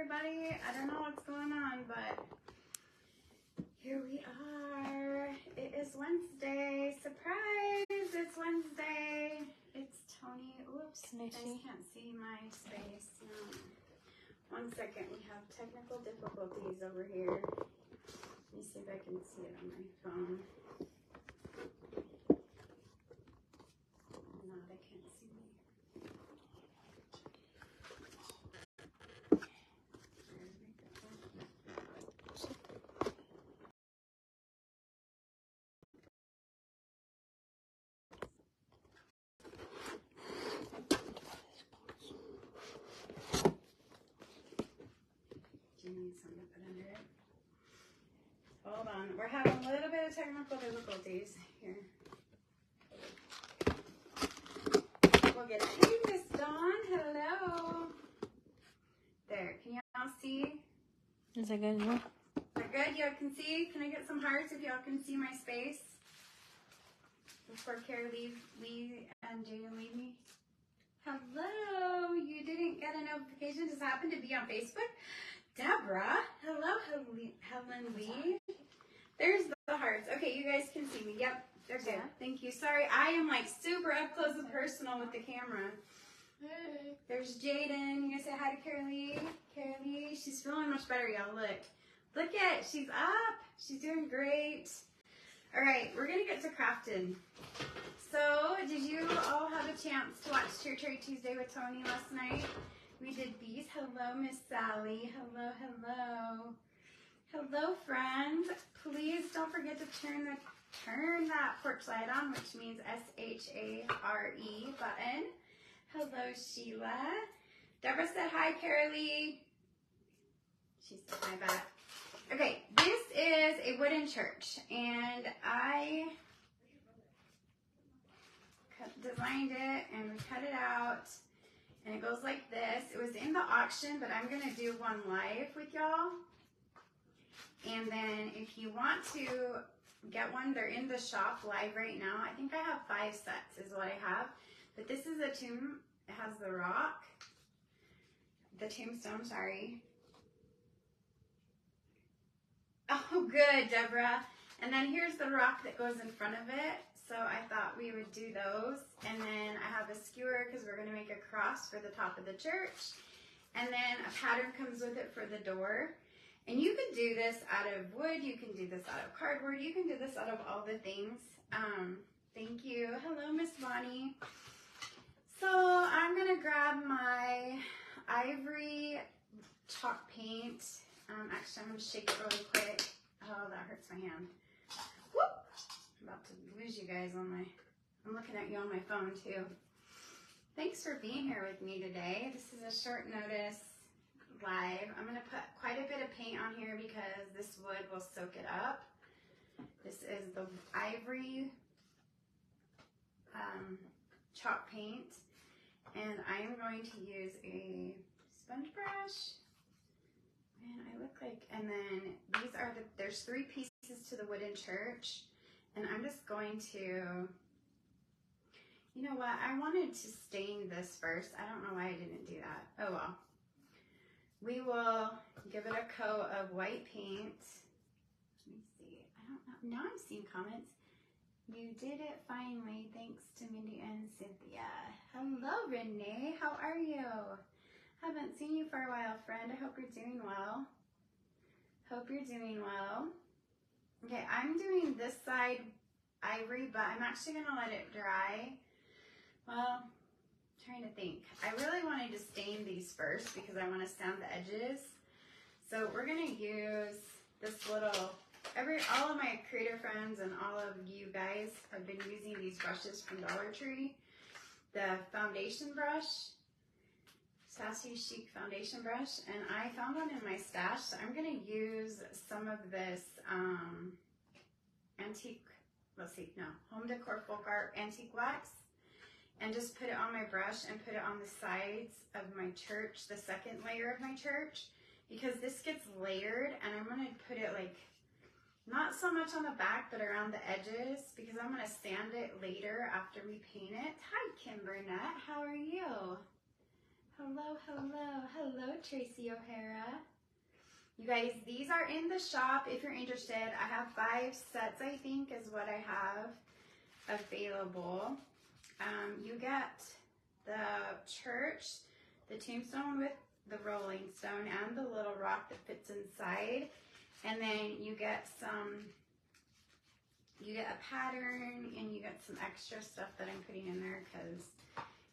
everybody. I don't know what's going on, but here we are. It is Wednesday. Surprise! It's Wednesday. It's Tony. Oops, you guys can't see my space. No. 1 second. We have technical difficulties over here. Let me see if I can see it on my phone. No, they can't see me. Do you need something to put under it? Hold on. We're having a little bit of technical difficulties here. We'll get it. Hey, Miss Dawn. Hello. There. Can y'all see? Is that good? No? Is that good? Y'all can see? Can I get some hearts if y'all can see my space? Before Carrie Lee and Jaden leave me. Hello. You didn't get a notification. Does it happen to be on Facebook? Deborah. Hello, Helen Lee. There's the hearts. Okay, you guys can see me. Yep, they're good. Thank you. Sorry, I am like super up close and personal with the camera. Hey. There's Jaden. You guys say hi to Carrie Lee. Carrie Lee. She's feeling much better, y'all. Look at, she's up. She's doing great. All right, we're gonna get to crafting. So, did you all have a chance to watch Cherry Tuesday with Tony last night? We did these. Hello, Miss Sally. Hello, hello. Hello, friends. Please don't forget to turn that porch light on, which means S-H-A-R-E button. Hello, Sheila. Deborah said hi, Carolee. She said hi back. Okay, this is a wooden church, and I designed it, and we cut it out. And it goes like this. It was in the auction, but I'm going to do one live with y'all. And then if you want to get one, they're in the shop live right now. I think I have 5 sets is what I have. But this is a tomb. It has the rock. The tombstone, sorry. Oh, good, Deborah. And then here's the rock that goes in front of it. So I thought we would do those. And then I have a skewer because we're going to make a cross for the top of the church. And then a pattern comes with it for the door. And you can do this out of wood. You can do this out of cardboard. You can do this out of all the things. Thank you. Hello, Miss Bonnie. So I'm going to grab my ivory chalk paint. Actually, I'm going to shake it really quick. Oh, that hurts my hand. Whoop! I'm about to lose you guys on my, I'm looking at you on my phone too. Thanks for being here with me today. This is a short notice live. I'm going to put quite a bit of paint on here because this wood will soak it up. This is the ivory chalk paint, and I am going to use a sponge brush. And I look like, and then these are there's 3 pieces to the wooden church. And I'm just going to, you know what, I wanted to stain this first. I don't know why I didn't do that. Oh well. We will give it a coat of white paint. Let me see. I don't know. Now I'm seeing comments. You did it finally. Thanks to Mindy and Cynthia. Hello, Renee. How are you? Haven't seen you for a while, friend. I hope you're doing well. Hope you're doing well. Okay, I'm doing this side ivory, but I'm actually going to let it dry. Well, I'm trying to think. I really wanted to stain these first because I want to sand the edges. So we're going to use this little, all of my creator friends and all of you guys have been using these brushes from Dollar Tree. The foundation brush, Sassy Chic foundation brush, and I found one in my stash, so I'm going to use some of this antique, home decor folk art antique wax, and just put it on my brush and put it on the sides of my church, the second layer of my church, because this gets layered, and I'm going to put it like, not so much on the back, but around the edges, because I'm going to sand it later after we paint it. Hi, Kim Burnett. How are you? Hello, hello, hello, Tracy O'Hara. You guys, these are in the shop if you're interested. I have 5 sets, I think, is what I have available. You get the church, the tombstone with the rolling stone and the little rock that fits inside. And then you get a pattern and you get some extra stuff that I'm putting in there because,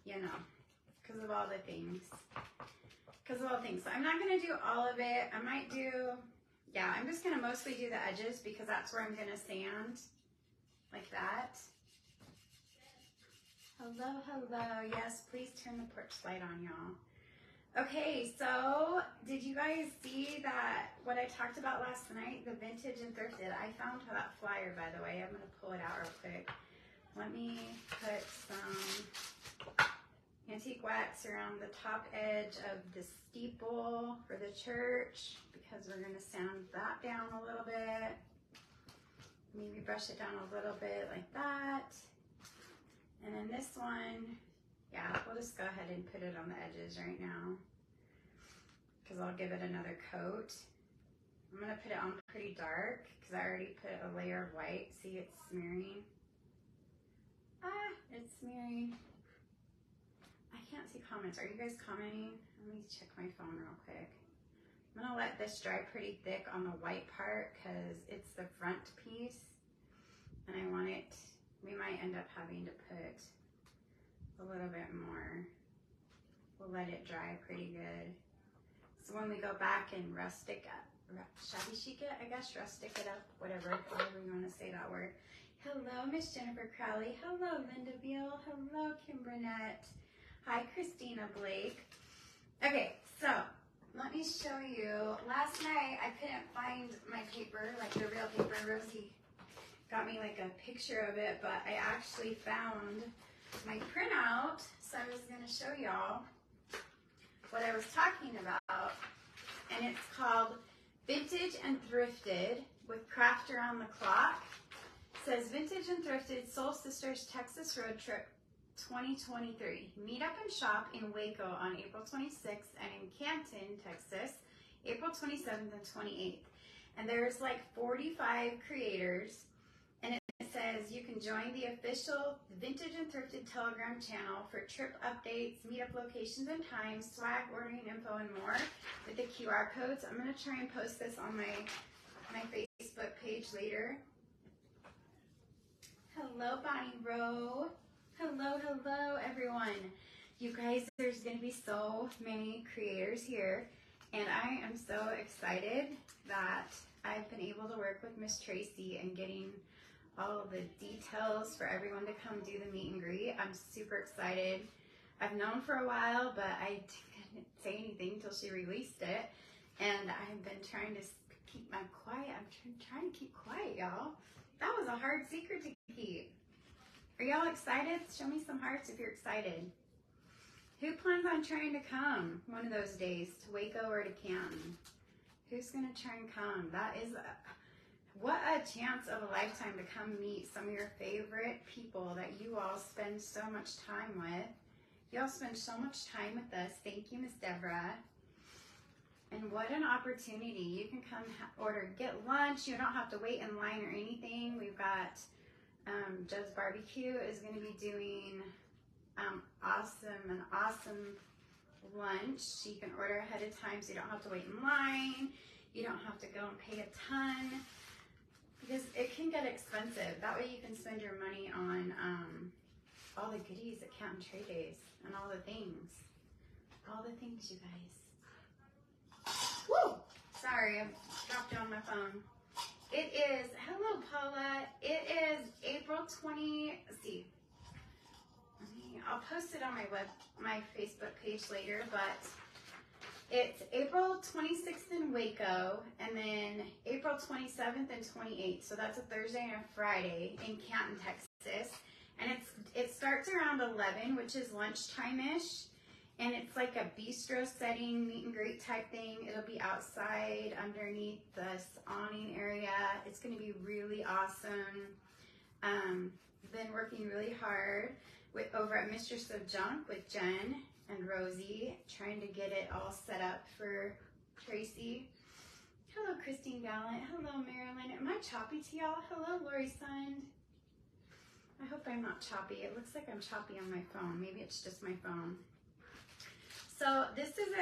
you know, because of all the things. So I'm not going to do all of it. I might do, yeah, I'm just going to mostly do the edges because that's where I'm going to sand like that. Hello, hello. Yes, please turn the porch light on, y'all. Okay, so did you guys see that, what I talked about last night, the vintage and thrifted? I found that flyer, by the way. I'm going to pull it out real quick. Let me put some antique wax around the top edge of the steeple for the church because we're going to sand that down a little bit. Maybe brush it down a little bit like that. And then this one, yeah, we'll just go ahead and put it on the edges right now because I'll give it another coat. I'm going to put it on pretty dark because I already put a layer of white. See, it's smearing. Ah, it's smearing. I can't see comments. Are you guys commenting? Let me check my phone real quick. I'm going to let this dry pretty thick on the white part because it's the front piece. And I want it, we might end up having to put a little bit more. We'll let it dry pretty good. So when we go back and rustic shabby chic it, I guess, rustic it up, however you want to say that word. Hello, Miss Jennifer Crowley. Hello, Linda Beal. Hello, Kim Burnett. Hi, Christina Blake. Okay, so let me show you. Last night I couldn't find my paper, like the real paper. Rosie got me like a picture of it, but I actually found my printout. So I was going to show y'all what I was talking about. And it's called Vintage and Thrifted with Craft Around the Clock. It says Vintage and Thrifted Soul Sisters Texas Road Trip 2023. Meet up and shop in Waco on April 26th and in Canton, Texas, April 27th and 28th. And there's like 45 creators. And it says you can join the official Vintage and Thrifted Telegram channel for trip updates, meetup locations and times, swag, ordering info, and more with the QR codes. I'm going to try and post this on my Facebook page later. Hello, Bonnie Rowe. Hello, hello, everyone. You guys, there's going to be so many creators here, and I am so excited that I've been able to work with Miss Tracy and getting all the details for everyone to come do the meet and greet. I'm super excited. I've known for a while, but I didn't say anything until she released it, and I've been trying to keep my quiet. I'm trying to keep quiet, y'all. That was a hard secret to keep. Are y'all excited? Show me some hearts if you're excited. Who plans on trying to come one of those days to Waco or to Canton? Who's going to try and come? That is, what a chance of a lifetime to come meet some of your favorite people that you all spend so much time with. Y'all spend so much time with us. Thank you, Miss Deborah. And what an opportunity. You can come get lunch. You don't have to wait in line or anything. We've got Joe's Barbecue is going to be doing an awesome lunch. You can order ahead of time so you don't have to wait in line. You don't have to go and pay a ton because it can get expensive. That way you can spend your money on all the goodies at Canton Trade Days and all the things. All the things, you guys. Woo! Sorry, I dropped down my phone. It is, hello Paula, it is April 20, let's see, I'll post it on my Facebook page later, but it's April 26th in Waco, and then April 27th and 28th, so that's a Thursday and a Friday in Canton, Texas, and it starts around 11, which is lunchtime-ish. And it's like a bistro setting, meet and greet type thing. It'll be outside underneath this awning area. It's going to be really awesome. Been working really hard over at Mistress of Junk with Jen and Rosie, trying to get it all set up for Tracy. Hello, Christine Gallant. Hello, Marilyn. Am I choppy to y'all? Hello, Lori Sund. I hope I'm not choppy. It looks like I'm choppy on my phone. Maybe it's just my phone. So this is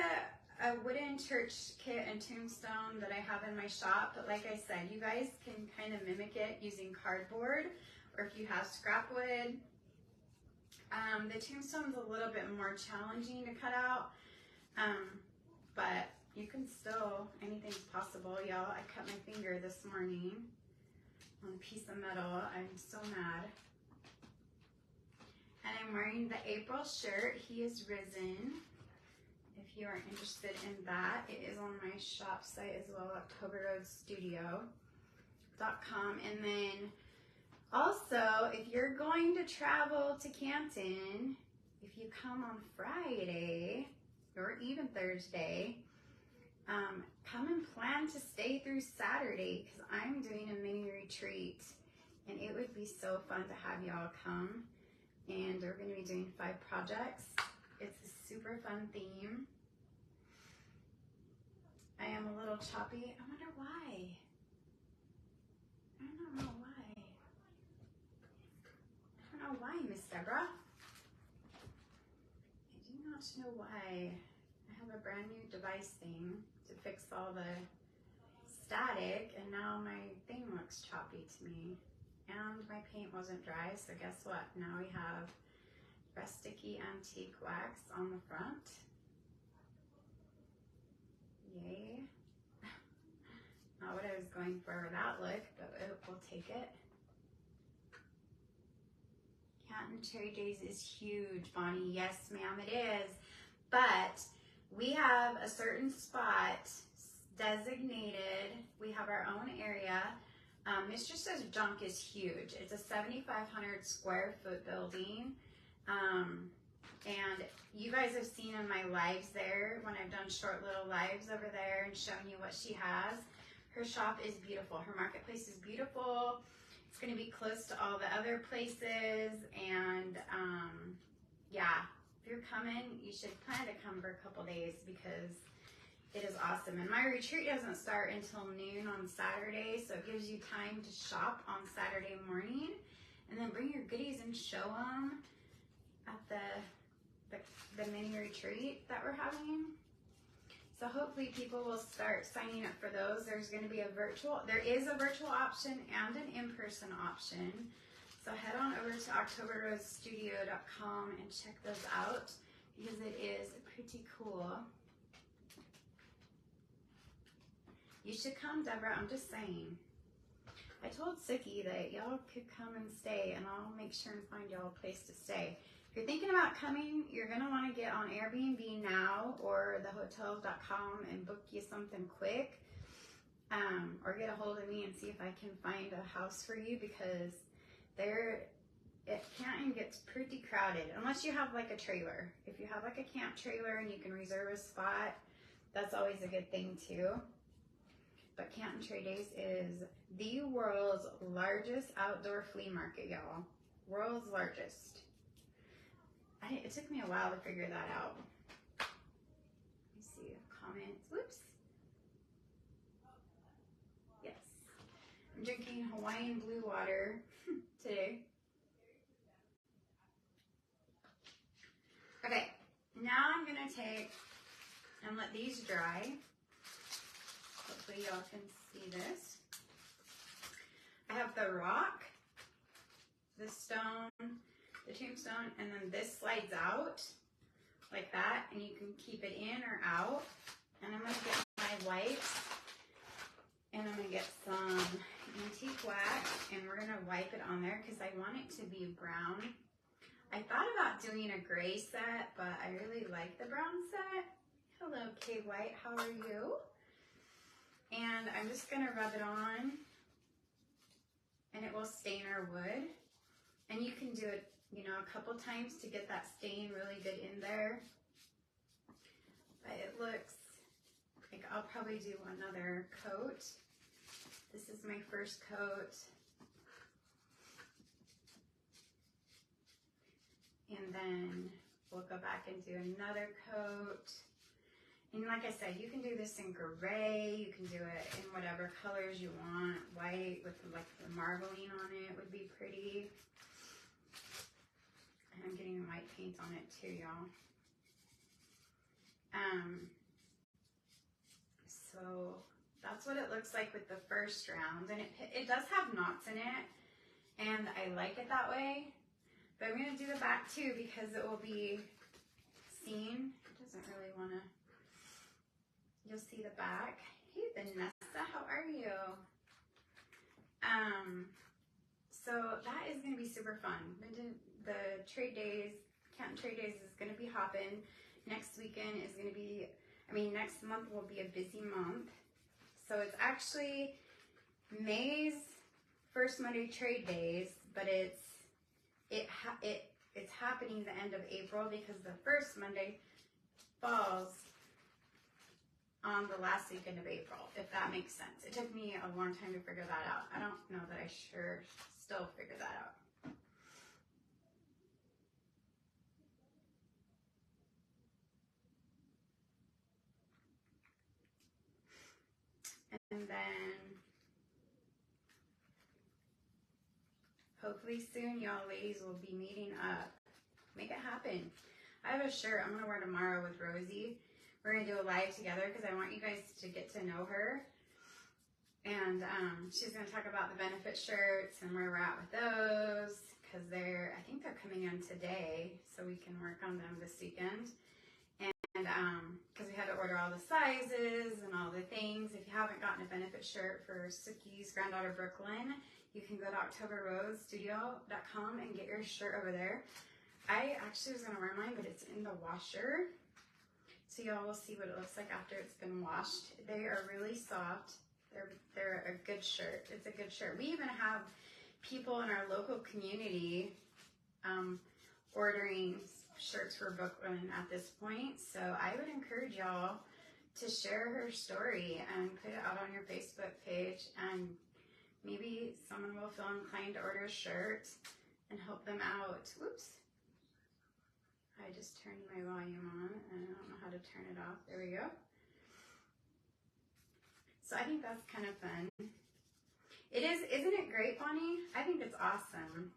a wooden church kit and tombstone that I have in my shop. But like I said, you guys can kind of mimic it using cardboard, or if you have scrap wood. The tombstone's a little bit more challenging to cut out, but you can still, anything's possible, y'all. I cut my finger this morning on a piece of metal. I'm so mad. And I'm wearing the April shirt, He is Risen. If you are interested in that, it is on my shop site as well, OctoberRoadStudio.com. And then also, if you're going to travel to Canton, if you come on Friday or even Thursday, come and plan to stay through Saturday, because I'm doing a mini retreat and it would be so fun to have y'all come. And we're going to be doing 5 projects. It's a super fun theme. I am a little choppy. I wonder why. I don't know why. I don't know why, Miss Deborah. I do not know why. I have a brand new device thing to fix all the static, and now my thing looks choppy to me. And my paint wasn't dry, so guess what? Now we have rusticy antique wax on the front. Yay. Not what I was going for with that look, but we'll take it. Canton Cherry Days is huge, Bonnie. Yes, ma'am, it is. But we have a certain spot designated. We have our own area. Mistress's Junk is huge. It's a 7,500 square foot building. And you guys have seen in my lives there, when I've done short little lives over there and shown you what she has. Her shop is beautiful. Her marketplace is beautiful. It's going to be close to all the other places. And yeah, if you're coming, you should plan to come for a couple days, because it is awesome. And my retreat doesn't start until noon on Saturday, so it gives you time to shop on Saturday morning and then bring your goodies and show them at the mini retreat that we're having. So hopefully people will start signing up for those. There is a virtual option and an in-person option. So head on over to OctoberRoadStudio.com and check those out, because it is pretty cool. You should come, Deborah. I'm just saying. I told Suki that y'all could come and stay, and I'll make sure and find y'all a place to stay. If you're thinking about coming, you're going to want to get on Airbnb now or thehotels.com and book you something quick. Or get a hold of me and see if I can find a house for you, because Canton gets pretty crowded unless you have like a trailer. If you have like a camp trailer and you can reserve a spot, that's always a good thing too. But Canton Trade Days is the world's largest outdoor flea market, y'all. World's largest. It took me a while to figure that out. Let me see comments. Whoops. Yes. I'm drinking Hawaiian blue water today. Okay, now I'm gonna take and let these dry. Hopefully y'all can see this. I have the rock, the stone, the tombstone, and then this slides out like that, and you can keep it in or out. And I'm gonna get my wipes, and I'm gonna get some antique wax, and we're gonna wipe it on there because I want it to be brown. I thought about doing a gray set, but I really like the brown set. Hello, Kay White, how are you? And I'm just gonna rub it on, and it will stain our wood. And you can do it, you know, a couple times to get that stain really good in there. But it looks like I'll probably do another coat. This is my first coat. And then we'll go back and do another coat. And like I said, you can do this in gray, you can do it in whatever colors you want. White with like the marbling on it would be pretty. And I'm getting white paint on it too, y'all. So that's what it looks like with the first round. And it does have knots in it, and I like it that way. But I'm gonna do the back too because it will be seen. It doesn't really wanna. You'll see the back. Hey, Vanessa, how are you? So that is going to be super fun. The trade days, Canton Trade Days is going to be hopping. Next weekend is going to be, next month will be a busy month. So it's actually May's first Monday trade days, but it's happening the end of April because the first Monday falls on the last weekend of April, if that makes sense. It took me a long time to figure that out. I don't know that I still figure that out. And then hopefully soon y'all ladies will be meeting up. Make it happen. I have a shirt I'm gonna wear tomorrow with Rosie. We're gonna do a live together because I want you guys to get to know her. And she's gonna talk about the benefit shirts and where we're at with those because I think they're coming in today, so we can work on them this weekend. And because we had to order all the sizes and all the things. If you haven't gotten a benefit shirt for Suki's granddaughter Brooklyn, you can go to OctoberRoseStudio.com and get your shirt over there. I actually was gonna wear mine, but it's in the washer. So y'all will see what it looks like after it's been washed. They are really soft. They're a good shirt. It's a good shirt. We even have people in our local community ordering shirts for Brooklyn at this point. So I would encourage y'all to share her story and put it out on your Facebook page, and maybe someone will feel inclined to order a shirt and help them out. Whoops. I just turned my volume on and I don't know how to turn it off. There we go. So I think that's kind of fun. It is, isn't it great, Bonnie? I think it's awesome.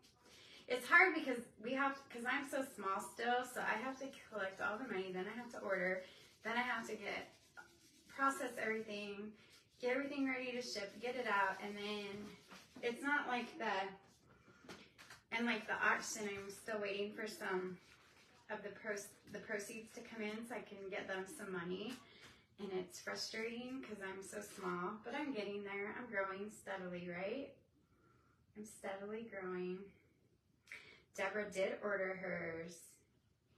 It's hard because because I'm so small still, so I have to collect all the money, then I have to order, then I have to process everything, get everything ready to ship, get it out, and then it's not like the auction, I'm still waiting for some of the proceeds to come in so I can get them some money, and it's frustrating because I'm so small, but I'm getting there. I'm growing steadily, right? I'm steadily growing. Deborah did order hers.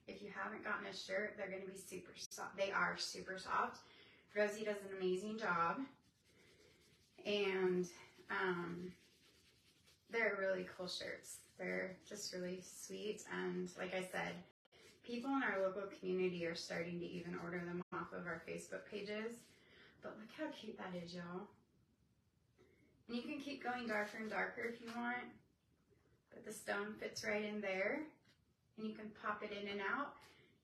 If you haven't gotten a shirt, they're going to be super soft. They are super soft. Rosie does an amazing job, and they're really cool shirts. They're just really sweet, and like I said, people in our local community are starting to even order them off of our Facebook pages. But look how cute that is, y'all. And you can keep going darker and darker if you want. But the stone fits right in there. And you can pop it in and out.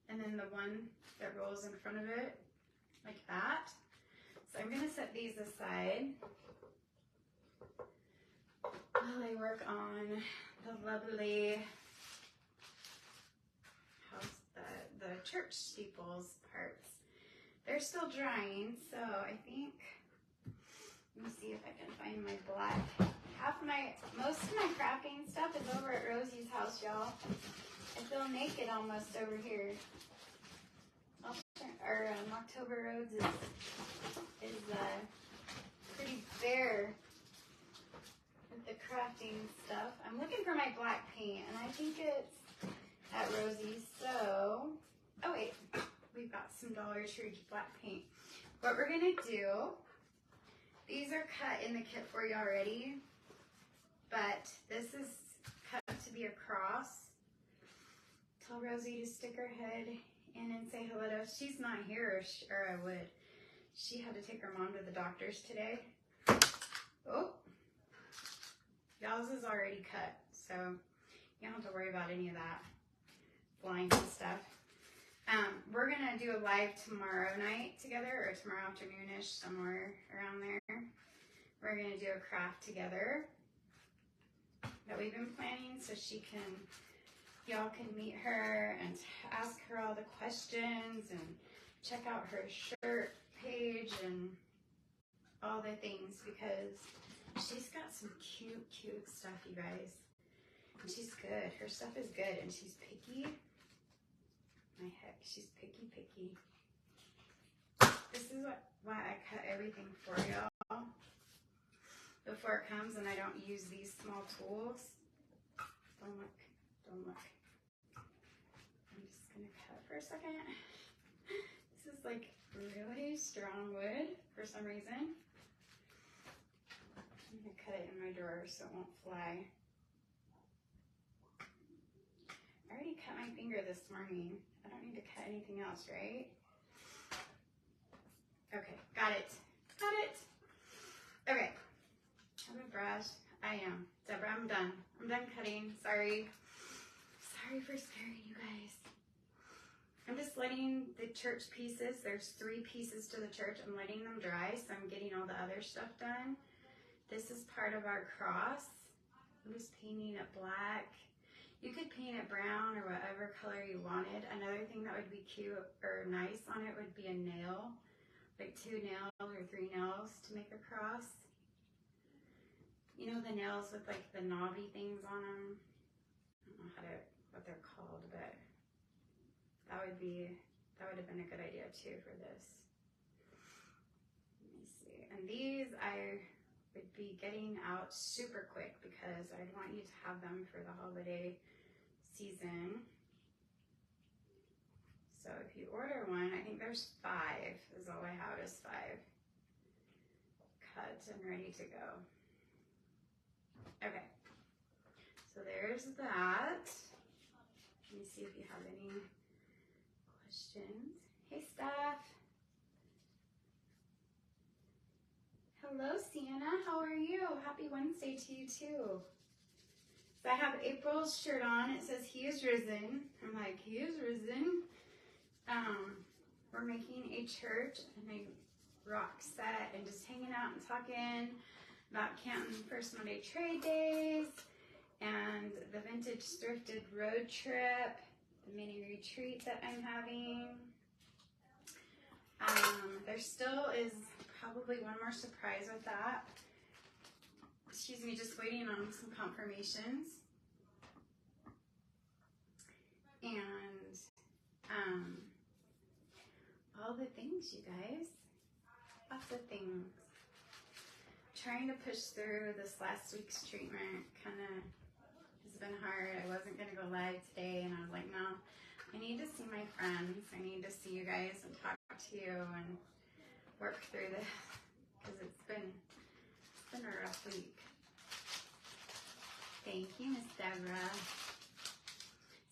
And then the one that rolls in front of it, like that. So I'm going to set these aside while I work on the lovely the church steeples parts. They're still drying, so I think, let me see if I can find my black. Most of my crafting stuff is over at Rosie's house, y'all. I feel naked almost over here. October Roads is pretty bare with the crafting stuff. I'm looking for my black paint, and I think it's at Rosie's, so, oh wait, we've got some Dollar Tree black paint. What we're gonna do, these are cut in the kit for you already, but this is cut to be a cross. Tell Rosie to stick her head in and say hello to us. She's not here, or I would. She had to take her mom to the doctor's today. Oh, y'all's is already cut, so you don't have to worry about any of that flying and stuff. We're gonna do a live tomorrow night together, or tomorrow afternoonish, somewhere around there. We're gonna do a craft together that we've been planning, so y'all can meet her and ask her all the questions and check out her shirt page and all the things, because she's got some cute stuff, you guys. And she's good. Her stuff is good, and she's picky. My heck, she's picky. This is why I cut everything for y'all before it comes, and I don't use these small tools. Don't look. I'm just gonna cut for a second. This is like really strong wood for some reason. I'm gonna cut it in my drawer so it won't fly. I already cut my finger this morning. I don't need to cut anything else, right? Okay, got it. Okay, have a brush. I am. Deborah, I'm done. I'm done cutting. Sorry for scaring you guys. I'm just letting the church pieces, there's 3 pieces to the church, I'm letting them dry, so I'm getting all the other stuff done. This is part of our cross. I'm just painting it black. You could paint it brown or whatever color you wanted. Another thing that would be cute or nice on it would be a nail, like 2 nails or 3 nails to make a cross. You know the nails with like the knobby things on them? I don't know what they're called, but that would have been a good idea too for this. Let me see. And these I would be getting out super quick because I'd want you to have them for the holiday season. So if you order one, I think there's 5 is all I have is 5 cut and ready to go. Okay, so there's that. Let me see if you have any questions. Hey, Steph. Hello, Sienna. How are you? Happy Wednesday to you, too. So I have April's shirt on. It says, "He is risen." I'm like, "He is risen." We're making a church and a rock set and just hanging out and talking about Canton First Monday Trade Days and the Vintage Thrifted Road Trip, the mini retreat that I'm having. There still is probably one more surprise with that. Excuse me, just waiting on some confirmations. And all the things, you guys. Lots of things. Trying to push through this last week's treatment kind of has been hard. I wasn't going to go live today, and I was like, no, I need to see my friends. I need to see you guys and talk to you and work through this because it's been a rough week. Thank you, Miss Deborah.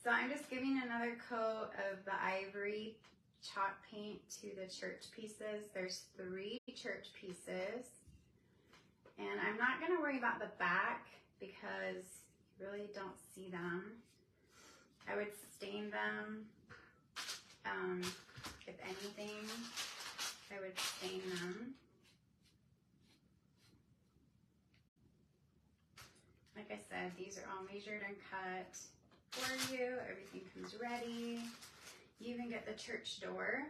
So I'm just giving another coat of the ivory chalk paint to the church pieces. There's 3 church pieces. And I'm not going to worry about the back because you really don't see them. I would stain them. If anything, I would stain them. Like I said, these are all measured and cut for you. Everything comes ready. You even get the church door.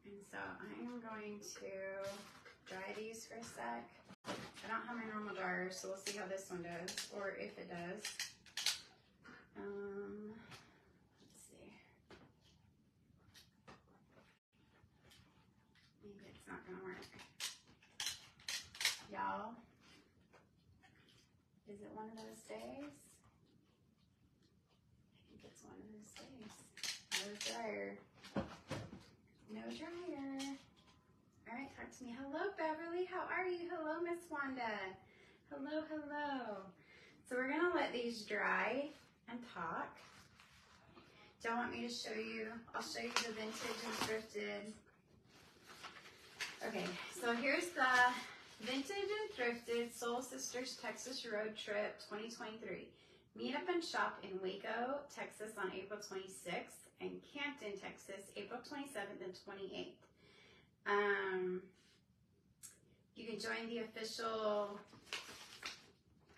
And so I am going to dry these for a sec. I don't have my normal dryer, so we'll see how this one does, or if it does. Let's see. Maybe it's not gonna work. Y'all, is it one of those days? I think it's one of those days. No dryer. No dryer. All right, talk to me. Hello, Beverly. How are you? Hello, Miss Wanda. Hello, hello. So we're gonna let these dry and talk. Don't want me to show you. I'll show you the vintage and thrifted. Okay, so here's the vintage and thrifted Soul Sisters Texas Road Trip 2023. Meet up and shop in Waco, Texas on April 26th and Canton, Texas, April 27th and 28th. You can join the official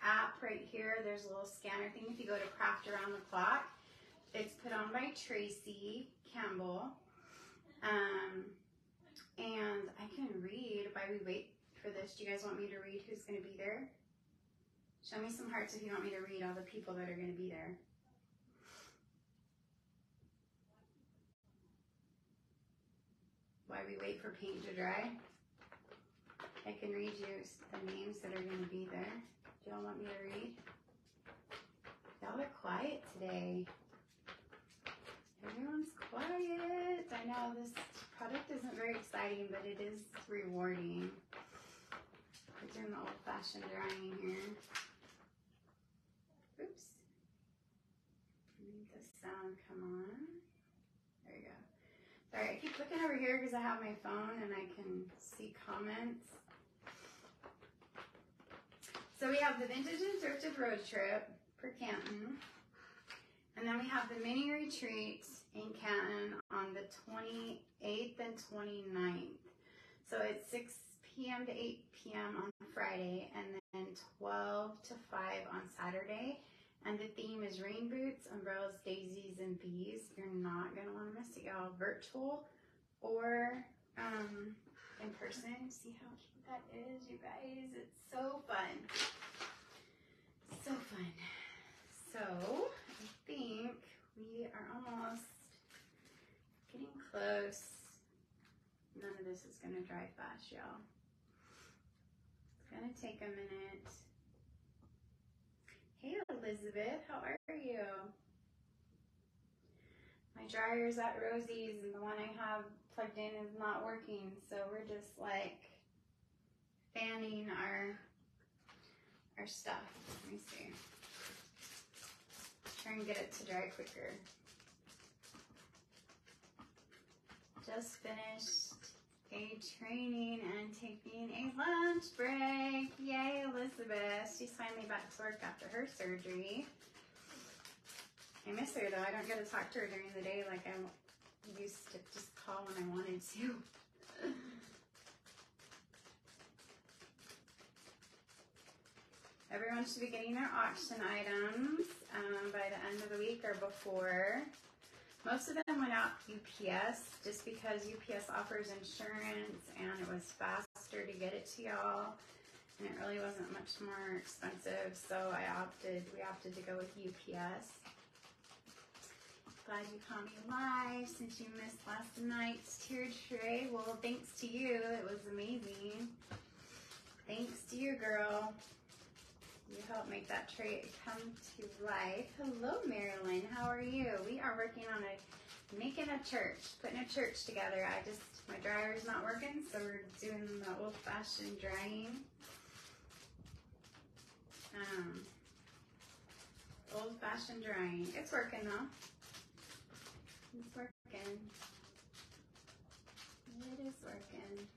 app right here. There's a little scanner thing. If you go to Craft Around the Clock, it's put on by Tracy Campbell. And I can read while we wait for this. Do you guys want me to read who's going to be there? Show me some hearts if you want me to read all the people that are going to be there. While we wait for paint to dry, I can read you the names that are going to be there. Do y'all want me to read? Y'all are quiet today. Everyone's quiet. I know this product isn't very exciting, but it is rewarding. We're doing the old-fashioned drying here. Oops. I need the sound come on. There you go. Sorry, I keep looking over here because I have my phone and I can see comments. So we have the Vintage and Thrifted Road Trip for Canton. And then we have the mini retreat in Canton on the 28th and 29th. So it's 6 p.m. to 8 p.m. on Friday and then 12 to 5 on Saturday. And the theme is rain boots, umbrellas, daisies, and bees. You're not going to want to miss it, y'all. Virtual or in person. See how cute that is, you guys? It's so fun. So fun. So I think we are almost getting close. None of this is going to dry fast, y'all. It's going to take a minute. Hey, Elizabeth, how are you? My dryer's at Rosie's and the one I have plugged in is not working, so we're just like fanning our stuff. Let me see. Try and get it to dry quicker. Just finished a training and taking a lunch break. Yay, Elizabeth. She's finally back to work after her surgery. I miss her though. I don't get to talk to her during the day like I used to just call when I wanted to. Everyone should be getting their auction items by the end of the week or before. Most of them went out UPS just because UPS offers insurance and it was faster to get it to y'all. And it really wasn't much more expensive, so we opted to go with UPS. Glad you caught me live since you missed last night's tier tray. Well, thanks to you, it was amazing. Thanks to you, girl. You helped make that tray come to life. Hello, Marilyn. How are you? We are working on making a church, putting a church together. My dryer's not working, so we're doing the old-fashioned drying. Old-fashioned drying. It's working though. It's working. It is working.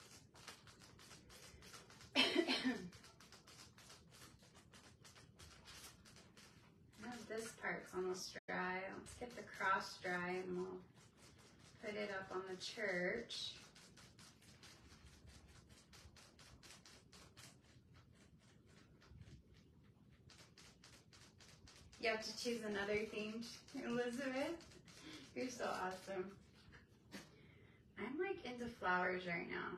This part's almost dry. Let's get the cross dry and we'll put it up on the church. You have to choose another theme, Elizabeth. You're so awesome. I'm like into flowers right now.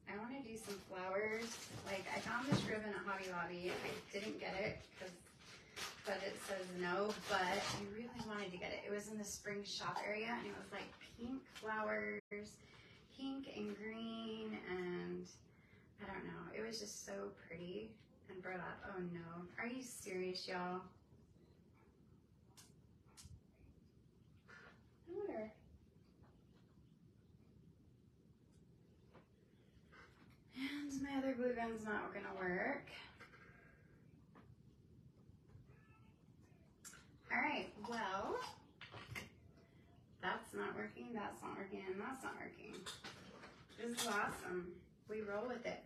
I want to do some flowers. Like I found this ribbon at Hobby Lobby. I didn't get it but it says no, but I really wanted to get it. It was in the spring shop area and it was like pink flowers, pink and green, and I don't know. It was just so pretty and burlap. Oh no. Are you serious, y'all? Where? And my other glue gun's not gonna work. All right, well, that's not working, that's not working, and that's not working. This is awesome. We roll with it.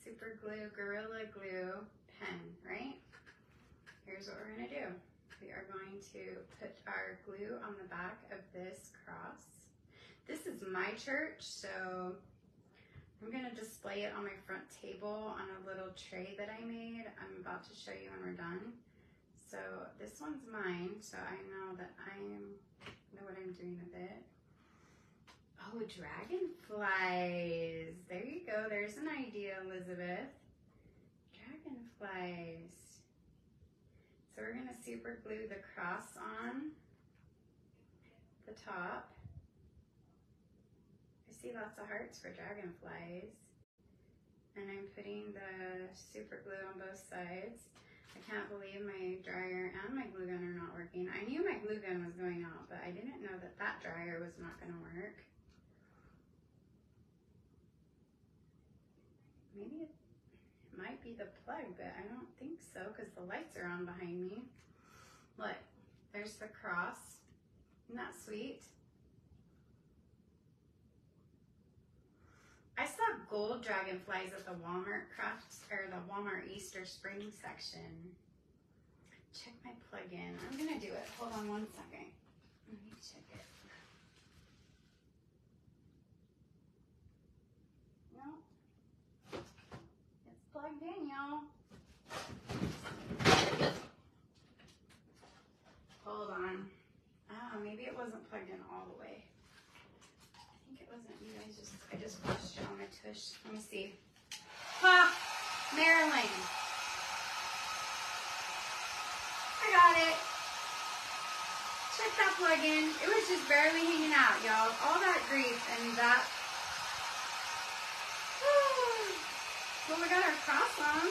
Super glue, Gorilla Glue pen, right? Here's what we're gonna do. we are going to put our glue on the back of this cross. This is my church, so I'm going to display it on my front table on a little tray that I made. I'm about to show you when we're done. So this one's mine, so I know that I know what I'm doing with it. Oh, dragonflies. There you go. There's an idea, Elizabeth. Dragonflies. So we're going to super glue the cross on the top. I see lots of hearts for dragonflies. And I'm putting the super glue on both sides. I can't believe my dryer and my glue gun are not working. I knew my glue gun was going out, but I didn't know that that dryer was not going to work. Maybe it might be the plug, but I don't think so because the lights are on behind me. Look, there's the cross. Isn't that sweet? I saw gold dragonflies at the Walmart crafts or the Walmart Easter spring section. Check my plug-in. I'm gonna do it. Hold on 1 second. Let me check it. No, it's plugged in, y'all. Hold on. Oh, maybe it wasn't plugged in all the way. It wasn't you guys, I just washed it on my tush. Let me see. Ha! Marilyn. I got it. Check that plug in. It was just barely hanging out, y'all. All that grief and that. Well, we got our cross on.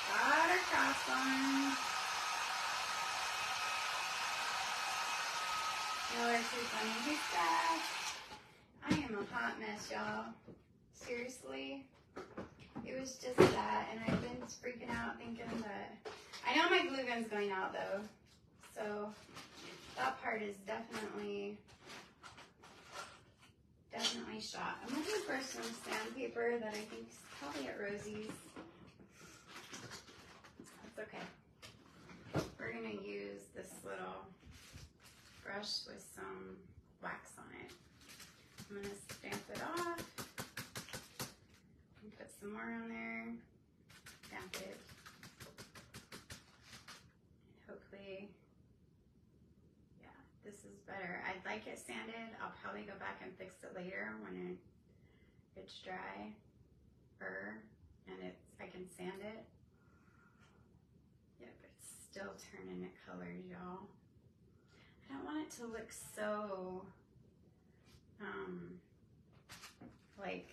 Got our cross on. Y'all are too funny. Who's that? I am a hot mess, y'all. Seriously. It was just that, and I've been freaking out thinking that... I know my glue gun's going out, though. So, that part is definitely shot. I'm looking for some sandpaper that I think is probably at Rosie's. That's okay. We're going to use this little brush with some wax on it. I'm going to stamp it off and put some more on there, stamp it, and hopefully, yeah, this is better. I'd like it sanded. I'll probably go back and fix it later when it's dry, and I can sand it. Yeah, but it's still turning it colors, y'all. I don't want it to look so, like,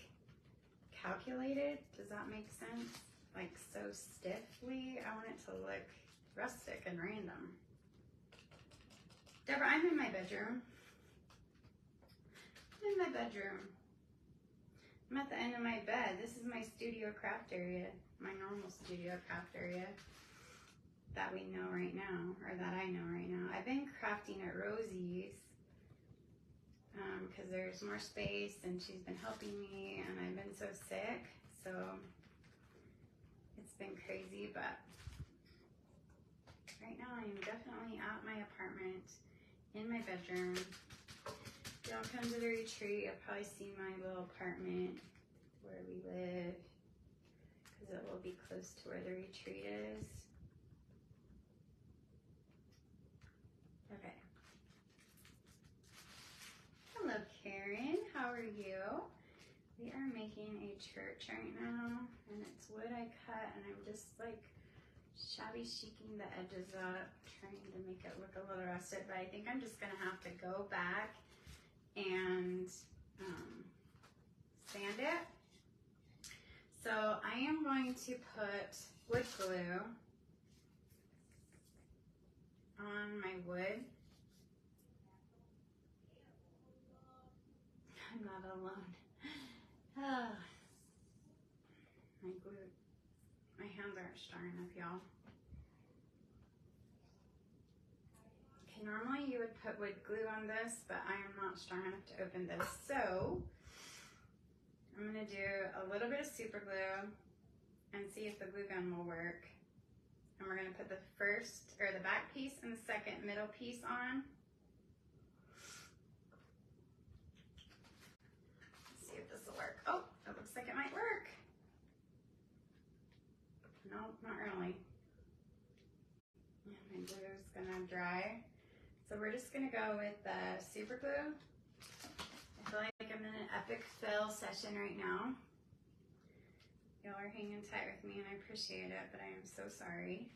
calculated. Does that make sense? Like, so stiffly. I want it to look rustic and random. Deborah, I'm in my bedroom. I'm in my bedroom. I'm at the end of my bed. This is my studio craft area, my normal studio craft area. That we know right now, or that I know right now. I've been crafting at Rosie's because there's more space and she's been helping me, and I've been so sick, so it's been crazy, but right now I'm definitely at my apartment in my bedroom. If y'all come to the retreat, you'll probably see my little apartment where we live because it will be close to where the retreat is. Okay. Hello, Karen. How are you? We are making a church right now, and it's wood I cut, and I'm just like shabby chiking the edges up, trying to make it look a little rusted, but I think I'm just gonna have to go back and sand it. So I am going to put wood glue on my wood. I'm not alone. Oh, my hands aren't strong enough, y'all. Okay, normally you would put wood glue on this, but I am not strong enough to open this. So I'm gonna do a little bit of super glue and see if the glue gun will work. And we're gonna put the first, or the back piece and the second middle piece on. Let's see if this will work. Oh, it looks like it might work. No, not really. And my glue is gonna dry. So we're just gonna go with the super glue. I feel like I'm in an epic fail session right now. Y'all are hanging tight with me and I appreciate it, but I am so sorry.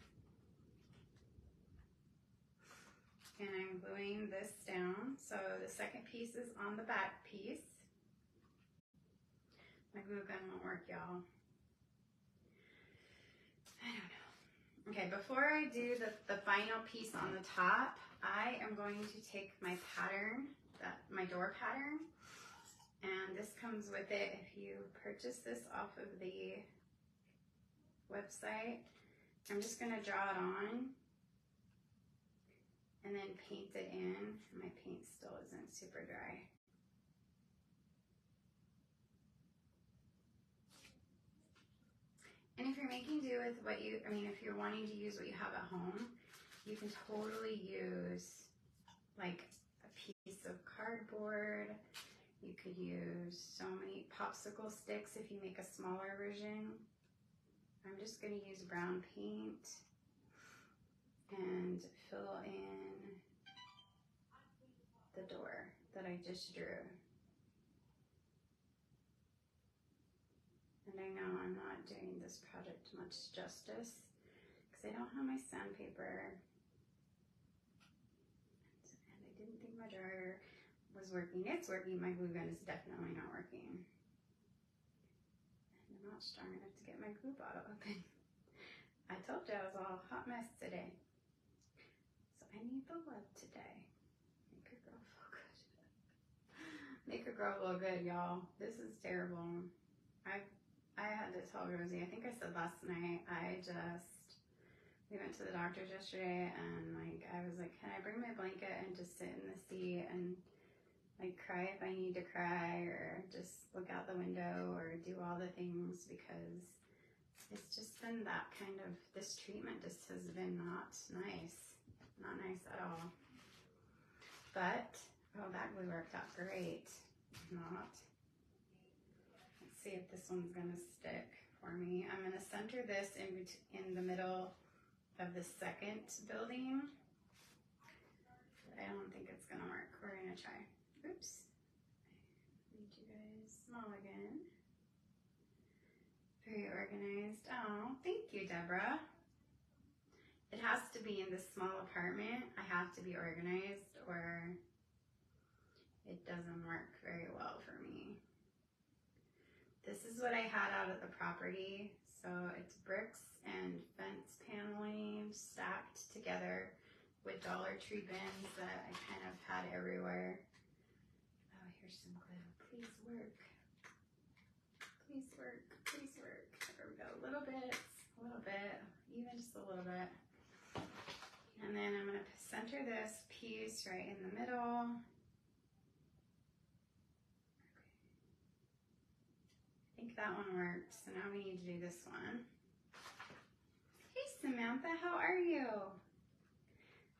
And I'm gluing this down. So the second piece is on the back piece. My glue gun won't work, y'all. I don't know. Okay, before I do the final piece on the top, I am going to take my pattern, my door pattern, and this comes with it if you purchase this off of the website. I'm just gonna draw it on and then paint it in. My paint still isn't super dry. And if you're making do with what you, if you're wanting to use what you have at home, you can totally use like a piece of cardboard. You could use so many popsicle sticks if you make a smaller version. I'm just going to use brown paint and fill in the door that I just drew. And I know I'm not doing this project much justice because I don't have my sandpaper. And I didn't think my dryer was working. It's working. My glue gun is definitely not working. And I'm not strong enough to get my glue bottle open. I told you I was all hot mess today. So I need the love today. Make a girl feel good. Make a girl feel good, y'all. This is terrible. I had to tell Rosie, I think I said last night, we went to the doctor's yesterday and like, I was like, can I bring my blanket and just sit in the seat and like cry if I need to cry or just look out the window or do all the things, because it's just been that kind of, this treatment just has been not nice at all. But, oh, that glue worked out great. Not. See if this one's gonna stick for me. I'm gonna center this in the middle of the second building. But I don't think it's gonna work. We're gonna try. Oops. I need you guys small again. Very organized. Oh, thank you, Deborah. It has to be in this small apartment. I have to be organized or it doesn't work very well for me. This is what I had out at the property. So it's bricks and fence paneling stacked together with Dollar Tree bins that I kind of had everywhere. Oh, here's some glue. Please work. Please work. Please work. There we go. A little bit, even just a little bit. And then I'm going to center this piece right in the middle. I think that one worked, so now we need to do this one. Hey Samantha, how are you?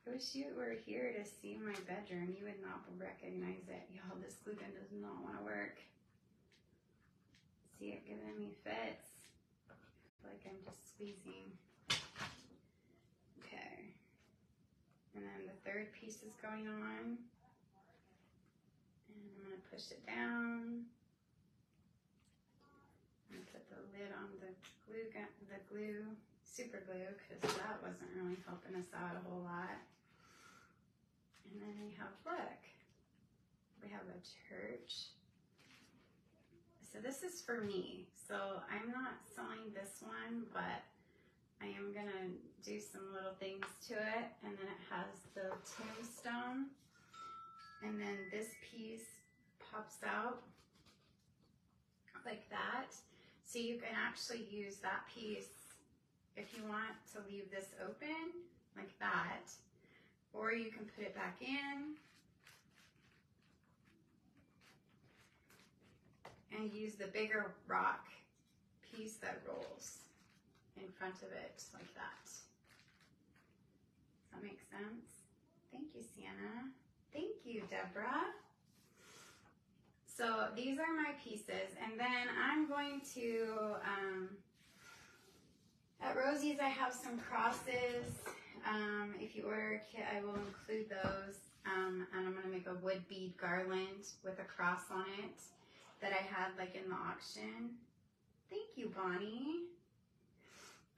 I wish you were here to see my bedroom. You would not recognize it. Y'all, this glue gun does not want to work. See it giving me fits. I feel like I'm just squeezing. Okay. And then the third piece is going on. And I'm going to push it down. Put the lid on the glue, super glue, because that wasn't really helping us out a whole lot. And then we have, look, we have a church. So this is for me. So I'm not selling this one, but I am gonna do some little things to it. And then it has the tombstone. And then this piece pops out like that. So you can actually use that piece if you want to leave this open like that, or you can put it back in and use the bigger rock piece that rolls. in front of it like that. Does that make sense? Thank you, Sienna. Thank you, Deborah. So these are my pieces, and then I'm going to, at Rosie's I have some crosses. If you order a kit, I will include those. And I'm going to make a wood bead garland with a cross on it that I had like in the auction. Thank you, Bonnie.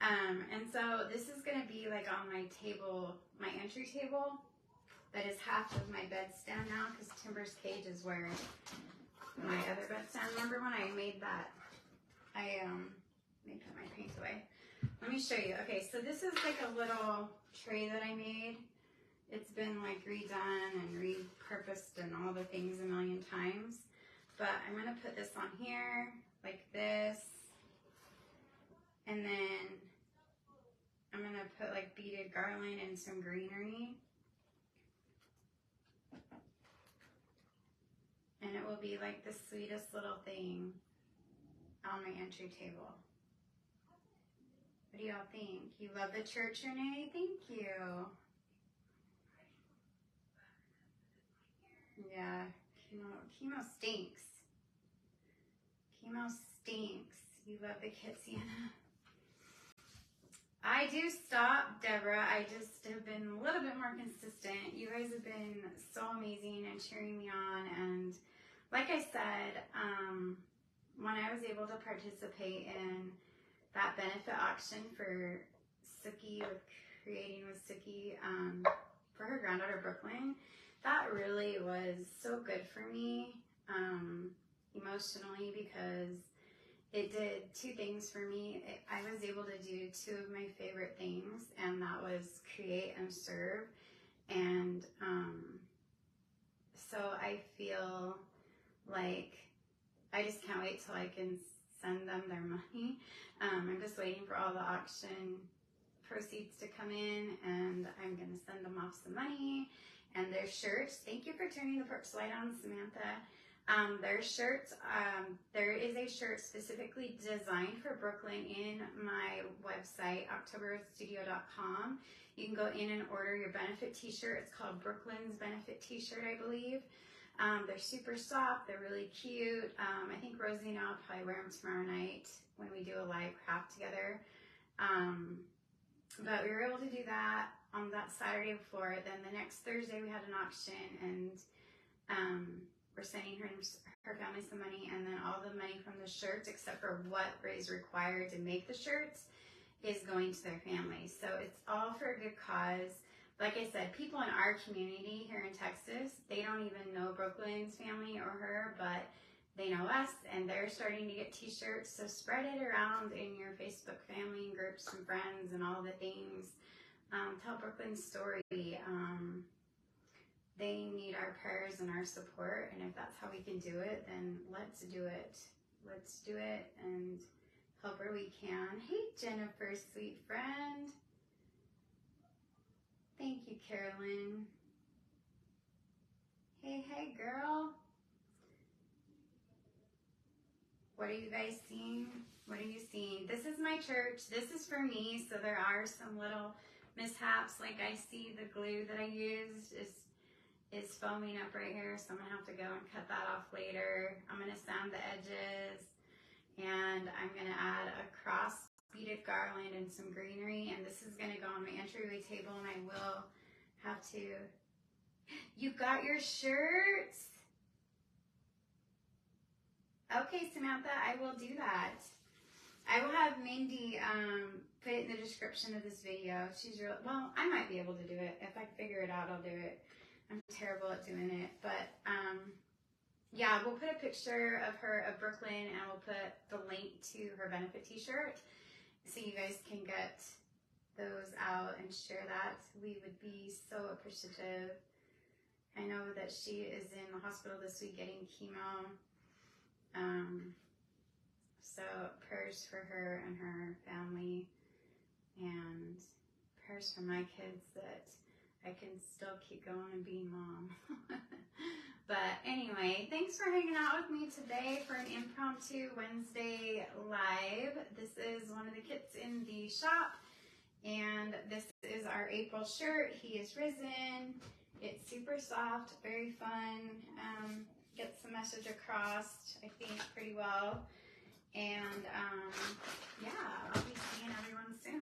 And so this is going to be like on my table, my entry table. That is half of my bedstand now because Timber's cage is where my other bedstand. Remember when I made that? I let me put my paint away. Let me show you. Okay, so this is like a little tray that I made. It's been like redone and repurposed and all the things a million times. But I'm gonna put this on here like this. And then I'm gonna put like beaded garland and some greenery. And it will be like the sweetest little thing on my entry table. What do y'all think? You love the church, Renee? Thank you. Yeah, chemo stinks. Chemo stinks. You love the kit, Sienna. I do stop, Deborah. I just have been a little bit more consistent. You guys have been so amazing and cheering me on. And like I said, when I was able to participate in that benefit auction for Suki, with Creating with Suki, for her granddaughter Brooklyn, that really was so good for me emotionally, because it did two things for me. I was able to do two of my favorite things, and that was create and serve. And so I feel like I just can't wait till I can send them their money. I'm just waiting for all the auction proceeds to come in, and I'm going to send them off some money. And their shirts, thank you for turning the porch light on, Samantha. Their shirts, there is a shirt specifically designed for Brooklyn in my website, octoberstudio.com. You can go in and order your benefit t-shirt. It's called Brooklyn's Benefit t-shirt, I believe. They're super soft. They're really cute. I think Rosie and I will probably wear them tomorrow night when we do a live craft together. But we were able to do that on that Saturday before. Then the next Thursday we had an auction, and we're sending her family some money, and then all the money from the shirts, except for what is required to make the shirts, is going to their families. So it's all for a good cause. Like I said, people in our community here in Texas, they don't even know Brooklyn's family or her, but they know us, and they're starting to get t-shirts. So spread it around in your Facebook family and groups and friends and all the things. Tell Brooklyn's story. They need our prayers and our support, and if that's how we can do it, then let's do it. Let's do it and help where we can. Hey, Jennifer, sweet friend. Thank you, Carolyn. Hey, girl. What are you guys seeing? What are you seeing? This is my church. This is for me, so there are some little mishaps. Like I see the glue that I used is foaming up right here, so I'm gonna have to go and cut that off later. I'm gonna sand the edges, and I'm gonna add a cross beaded garland and some greenery, and this is gonna go on my entryway table, and I will have to. You got your shirts? Okay, Samantha, I will do that. I will have Mindy put it in the description of this video. She's real, well, I might be able to do it. If I figure it out, I'll do it. I'm terrible at doing it, but yeah, we'll put a picture of Brooklyn, and we'll put the link to her benefit t-shirt, so you guys can get those out and share that. We would be so appreciative. I know that she is in the hospital this week getting chemo. So prayers for her and her family, and prayers for my kids that I can still keep going and being mom. But Anyway, thanks for hanging out with me today for an impromptu Wednesday live. This is one of the kits in the shop, and this is our April shirt. He is risen. It's super soft, very fun. Gets the message across, I think, pretty well. And yeah, I'll be seeing everyone soon.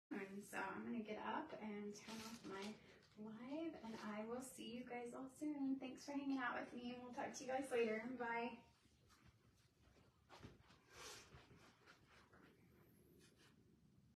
So I'm going to get up and turn off my live, and I will see you guys all soon. Thanks for hanging out with me, and we'll talk to you guys later. Bye.